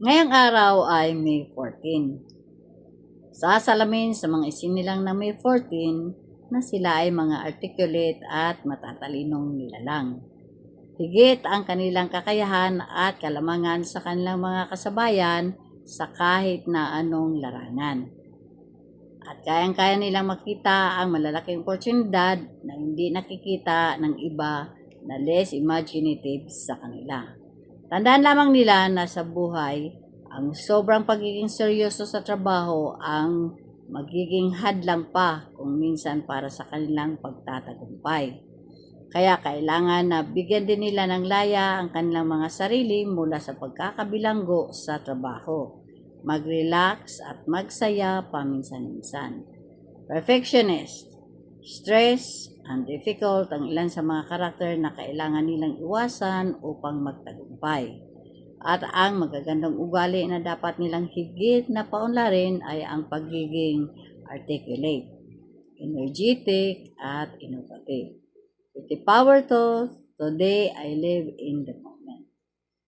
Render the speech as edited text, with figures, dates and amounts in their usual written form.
Ngayong araw ay May 14. Sa salamin sa mga isinilang ng May 14 na sila ay mga articulate at matatalinong nilalang. Higit ang kanilang kakayahan at kalamangan sa kanilang mga kasabayan sa kahit na anong larangan. At kayang-kaya nilang makita ang malalaking oportunidad na hindi nakikita ng iba na less imaginative sa kanila. Tandaan lamang nila na sa buhay, ang sobrang pagiging seryoso sa trabaho ang magiging hadlang pa kung minsan para sa kanilang pagtatagumpay. Kaya kailangan na bigyan din nila ng laya ang kanilang mga sarili mula sa pagkakabilanggo sa trabaho. Mag-relax at magsaya paminsan-minsan. Perfectionist, stress, and difficult ang ilan sa mga karakter na kailangan nilang iwasan upang magtagumpay. At ang magagandang ugali na dapat nilang higit na paunlarin ay ang pagiging articulate, energetic, at innovative. With the power to, today I live in the moment.